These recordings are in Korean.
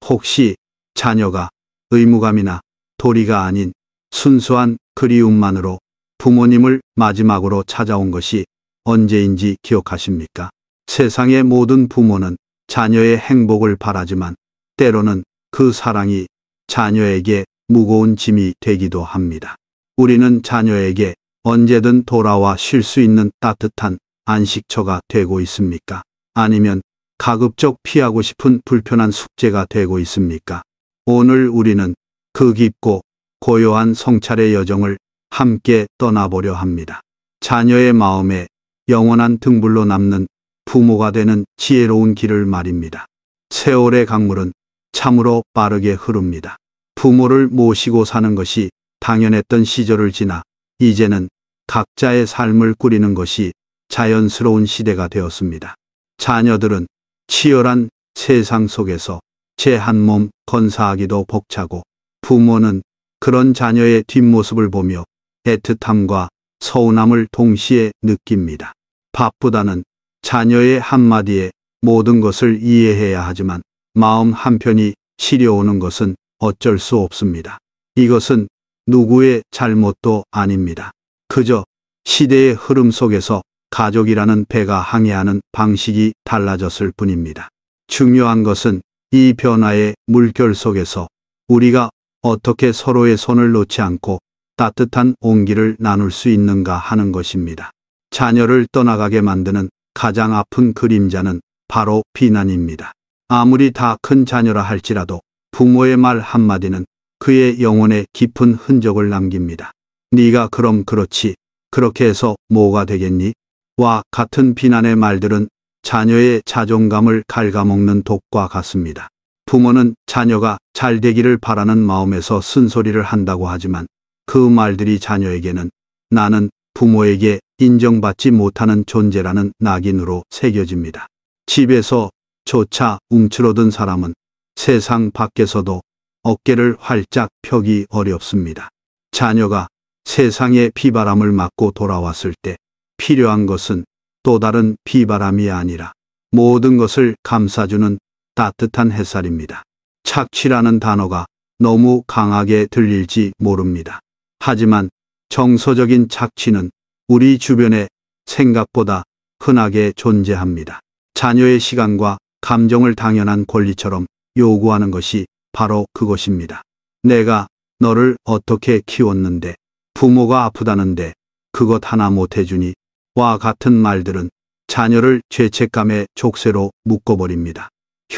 혹시 자녀가 의무감이나 도리가 아닌 순수한 그리움만으로 부모님을 마지막으로 찾아온 것이 언제인지 기억하십니까? 세상의 모든 부모는 자녀의 행복을 바라지만 때로는 그 사랑이 자녀에게 무거운 짐이 되기도 합니다. 우리는 자녀에게 언제든 돌아와 쉴 수 있는 따뜻한 안식처가 되고 있습니까? 아니면 가급적 피하고 싶은 불편한 숙제가 되고 있습니까? 오늘 우리는 그 깊고 고요한 성찰의 여정을 함께 떠나보려 합니다. 자녀의 마음에 영원한 등불로 남는 부모가 되는 지혜로운 길을 말입니다. 세월의 강물은 참으로 빠르게 흐릅니다. 부모를 모시고 사는 것이 당연했던 시절을 지나 이제는 각자의 삶을 꾸리는 것이 자연스러운 시대가 되었습니다. 자녀들은 치열한 세상 속에서 제 한 몸 건사하기도 벅차고 부모는 그런 자녀의 뒷모습을 보며 애틋함과 서운함을 동시에 느낍니다. 바쁘다는 자녀의 한마디에 모든 것을 이해해야 하지만 마음 한편이 시려오는 것은 어쩔 수 없습니다. 이것은 누구의 잘못도 아닙니다. 그저 시대의 흐름 속에서 가족이라는 배가 항해하는 방식이 달라졌을 뿐입니다. 중요한 것은 이 변화의 물결 속에서 우리가 어떻게 서로의 손을 놓지 않고 따뜻한 온기를 나눌 수 있는가 하는 것입니다. 자녀를 떠나가게 만드는 가장 아픈 그림자는 바로 비난입니다. 아무리 다 큰 자녀라 할지라도 부모의 말 한마디는 그의 영혼에 깊은 흔적을 남깁니다. 네가 그럼 그렇지, 그렇게 해서 뭐가 되겠니? 와 같은 비난의 말들은 자녀의 자존감을 갉아먹는 독과 같습니다. 부모는 자녀가 잘 되기를 바라는 마음에서 쓴소리를 한다고 하지만 그 말들이 자녀에게는 나는 부모에게 인정받지 못하는 존재라는 낙인으로 새겨집니다. 집에서조차 움츠러든 사람은 세상 밖에서도 어깨를 활짝 펴기 어렵습니다. 자녀가 세상의 비바람을 맞고 돌아왔을 때 필요한 것은 또 다른 비바람이 아니라 모든 것을 감싸주는 따뜻한 햇살입니다. 착취라는 단어가 너무 강하게 들릴지 모릅니다. 하지만 정서적인 착취는 우리 주변에 생각보다 흔하게 존재합니다. 자녀의 시간과 감정을 당연한 권리처럼 요구하는 것이 바로 그것입니다. 내가 너를 어떻게 키웠는데, 부모가 아프다는데 그것 하나 못해주니? 와 같은 말들은 자녀를 죄책감의 족쇄로 묶어버립니다.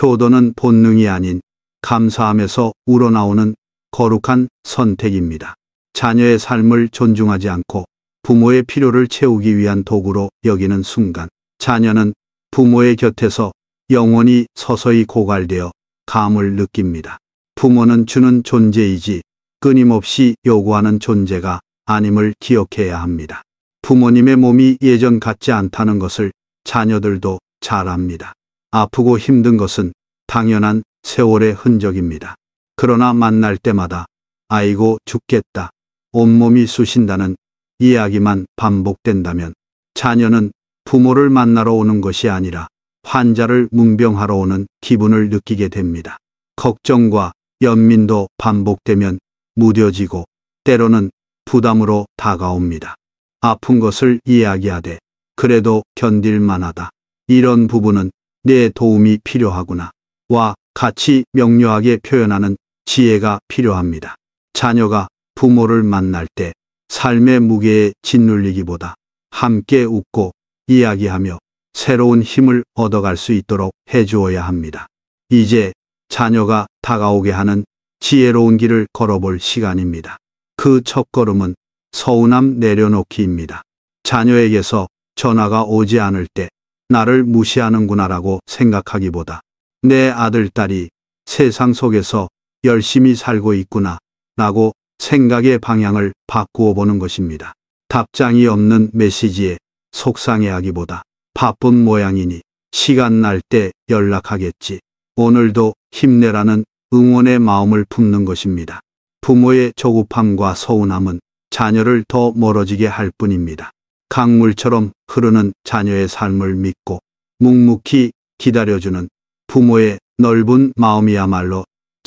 효도는 본능이 아닌 감사함에서 우러나오는 거룩한 선택입니다. 자녀의 삶을 존중하지 않고 부모의 필요를 채우기 위한 도구로 여기는 순간 자녀는 부모의 곁에서 영원히 서서히 고갈되어 감을 느낍니다. 부모는 주는 존재이지 끊임없이 요구하는 존재가 아님을 기억해야 합니다. 부모님의 몸이 예전 같지 않다는 것을 자녀들도 잘 압니다. 아프고 힘든 것은 당연한 세월의 흔적입니다. 그러나 만날 때마다 아이고 죽겠다, 온몸이 쑤신다는 이야기만 반복된다면 자녀는 부모를 만나러 오는 것이 아니라 환자를 문병하러 오는 기분을 느끼게 됩니다. 걱정과 연민도 반복되면 무뎌지고 때로는 부담으로 다가옵니다. 아픈 것을 이야기하되 그래도 견딜만하다. 이런 부분은 내 도움이 필요하구나. 와 같이 명료하게 표현하는 지혜가 필요합니다. 자녀가 부모를 만날 때 삶의 무게에 짓눌리기보다 함께 웃고 이야기하며 새로운 힘을 얻어갈 수 있도록 해주어야 합니다. 이제 자녀가 다가오게 하는 지혜로운 길을 걸어볼 시간입니다. 그 첫걸음은 서운함 내려놓기입니다. 자녀에게서 전화가 오지 않을 때 나를 무시하는구나라고 생각하기보다 내 아들, 딸이 세상 속에서 열심히 살고 있구나 라고 생각의 방향을 바꾸어 보는 것입니다. 답장이 없는 메시지에 속상해하기보다 바쁜 모양이니 시간 날 때 연락하겠지. 오늘도 힘내라는 응원의 마음을 품는 것입니다. 부모의 조급함과 서운함은 자녀를 더 멀어지게 할 뿐입니다. 강물처럼 흐르는 자녀의 삶을 믿고 묵묵히 기다려주는 부모의 넓은 마음이야말로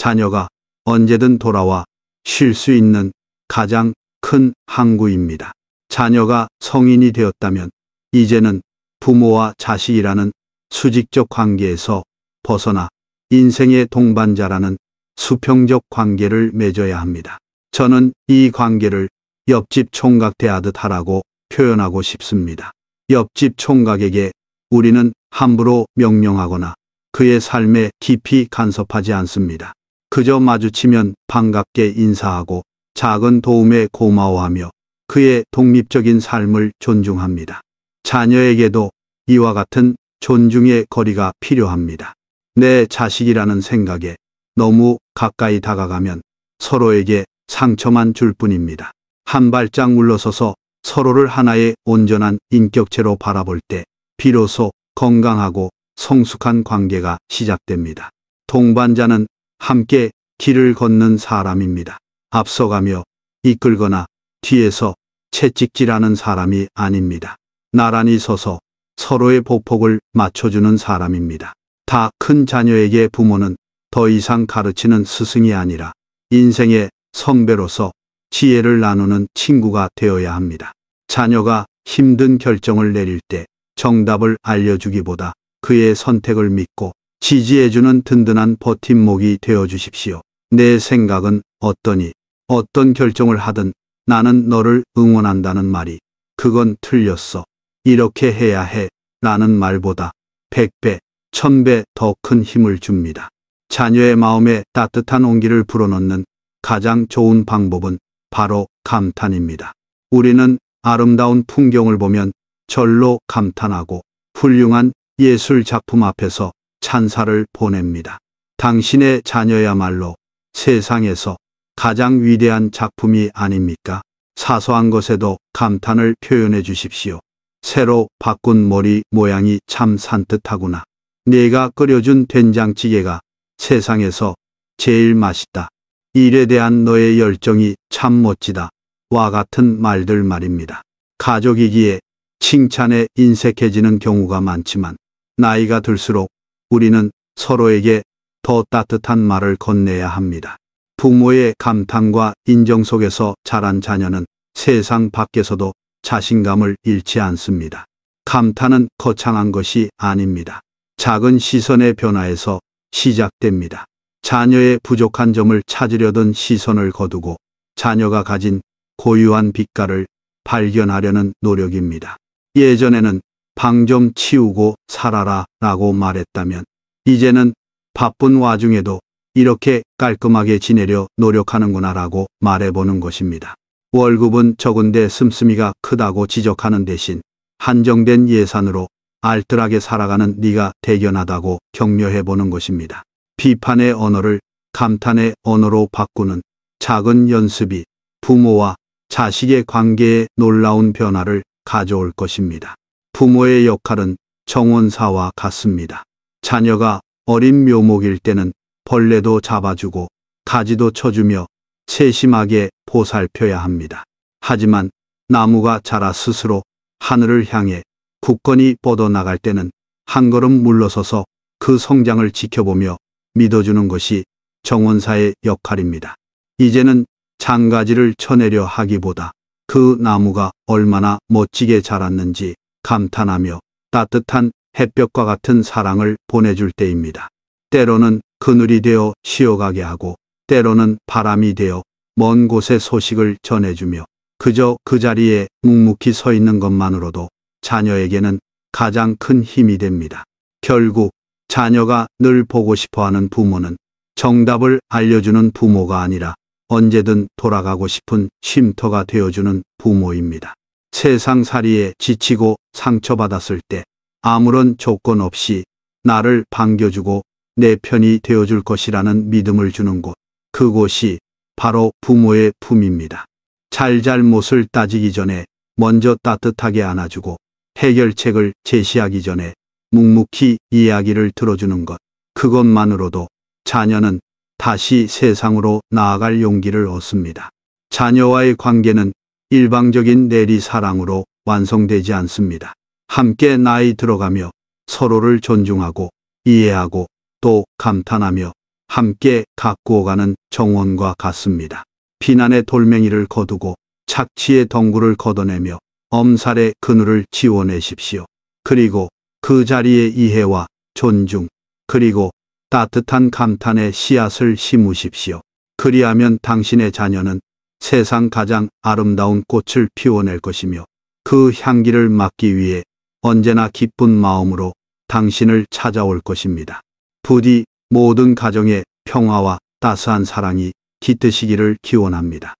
자녀가 언제든 돌아와 쉴 수 있는 가장 큰 항구입니다. 자녀가 성인이 되었다면 이제는 부모와 자식이라는 수직적 관계에서 벗어나 인생의 동반자라는 수평적 관계를 맺어야 합니다. 저는 이 관계를 옆집 총각 대하듯 하라고 표현하고 싶습니다. 옆집 총각에게 우리는 함부로 명령하거나 그의 삶에 깊이 간섭하지 않습니다. 그저 마주치면 반갑게 인사하고 작은 도움에 고마워하며 그의 독립적인 삶을 존중합니다. 자녀에게도 이와 같은 존중의 거리가 필요합니다. 내 자식이라는 생각에 너무 가까이 다가가면 서로에게 상처만 줄 뿐입니다. 한 발짝 물러서서 서로를 하나의 온전한 인격체로 바라볼 때 비로소 건강하고 성숙한 관계가 시작됩니다. 동반자는 함께 길을 걷는 사람입니다. 앞서가며 이끌거나 뒤에서 채찍질하는 사람이 아닙니다. 나란히 서서 서로의 보폭을 맞춰주는 사람입니다. 다 큰 자녀에게 부모는 더 이상 가르치는 스승이 아니라 인생의 선배로서 지혜를 나누는 친구가 되어야 합니다. 자녀가 힘든 결정을 내릴 때 정답을 알려주기보다 그의 선택을 믿고 지지해주는 든든한 버팀목이 되어주십시오. 내 생각은 어떠니? 어떤 결정을 하든 나는 너를 응원한다는 말이 그건 틀렸어. 이렇게 해야 해. 라는 말보다 100배, 1000배 더 큰 힘을 줍니다. 자녀의 마음에 따뜻한 온기를 불어넣는 가장 좋은 방법은 바로 감탄입니다. 우리는 아름다운 풍경을 보면 절로 감탄하고 훌륭한 예술 작품 앞에서 찬사를 보냅니다. 당신의 자녀야말로 세상에서 가장 위대한 작품이 아닙니까? 사소한 것에도 감탄을 표현해 주십시오. 새로 바꾼 머리 모양이 참 산뜻하구나. 내가 끓여준 된장찌개가 세상에서 제일 맛있다. 일에 대한 너의 열정이 참 멋지다. 와 같은 말들 말입니다. 가족이기에 칭찬에 인색해지는 경우가 많지만 나이가 들수록 우리는 서로에게 더 따뜻한 말을 건네야 합니다. 부모의 감탄과 인정 속에서 자란 자녀는 세상 밖에서도 자신감을 잃지 않습니다. 감탄은 거창한 것이 아닙니다. 작은 시선의 변화에서 시작됩니다. 자녀의 부족한 점을 찾으려던 시선을 거두고 자녀가 가진 고유한 빛깔을 발견하려는 노력입니다. 예전에는 방 좀 치우고 살아라 라고 말했다면 이제는 바쁜 와중에도 이렇게 깔끔하게 지내려 노력하는구나 라고 말해보는 것입니다. 월급은 적은데 씀씀이가 크다고 지적하는 대신 한정된 예산으로 알뜰하게 살아가는 네가 대견하다고 격려해보는 것입니다. 비판의 언어를 감탄의 언어로 바꾸는 작은 연습이 부모와 자식의 관계에 놀라운 변화를 가져올 것입니다. 부모의 역할은 정원사와 같습니다. 자녀가 어린 묘목일 때는 벌레도 잡아주고 가지도 쳐주며 세심하게 보살펴야 합니다. 하지만 나무가 자라 스스로 하늘을 향해 굳건히 뻗어나갈 때는 한 걸음 물러서서 그 성장을 지켜보며 믿어주는 것이 정원사의 역할입니다. 이제는 장가지를 쳐내려 하기보다 그 나무가 얼마나 멋지게 자랐는지 감탄하며 따뜻한 햇볕과 같은 사랑을 보내줄 때입니다. 때로는 그늘이 되어 쉬어가게 하고 때로는 바람이 되어 먼 곳의 소식을 전해주며 그저 그 자리에 묵묵히 서 있는 것만으로도 자녀에게는 가장 큰 힘이 됩니다. 결국 자녀가 늘 보고 싶어하는 부모는 정답을 알려주는 부모가 아니라 언제든 돌아가고 싶은 쉼터가 되어주는 부모입니다. 세상살이에 지치고 상처받았을 때 아무런 조건 없이 나를 반겨주고 내 편이 되어줄 것이라는 믿음을 주는 곳, 그곳이 바로 부모의 품입니다. 잘잘못을 따지기 전에 먼저 따뜻하게 안아주고 해결책을 제시하기 전에 묵묵히 이야기를 들어주는 것, 그것만으로도 자녀는 다시 세상으로 나아갈 용기를 얻습니다. 자녀와의 관계는 일방적인 내리사랑으로 완성되지 않습니다. 함께 나이 들어가며 서로를 존중하고 이해하고 또 감탄하며 함께 가꾸어 가는 정원과 같습니다. 비난의 돌멩이를 거두고 착취의 덩굴을 걷어내며 엄살의 그늘을 지워내십시오. 그리고 그 자리에 이해와 존중, 그리고 따뜻한 감탄의 씨앗을 심으십시오. 그리하면 당신의 자녀는 세상 가장 아름다운 꽃을 피워낼 것이며 그 향기를 맡기 위해 언제나 기쁜 마음으로 당신을 찾아올 것입니다. 부디 모든 가정에 평화와 따스한 사랑이 깃드시기를 기원합니다.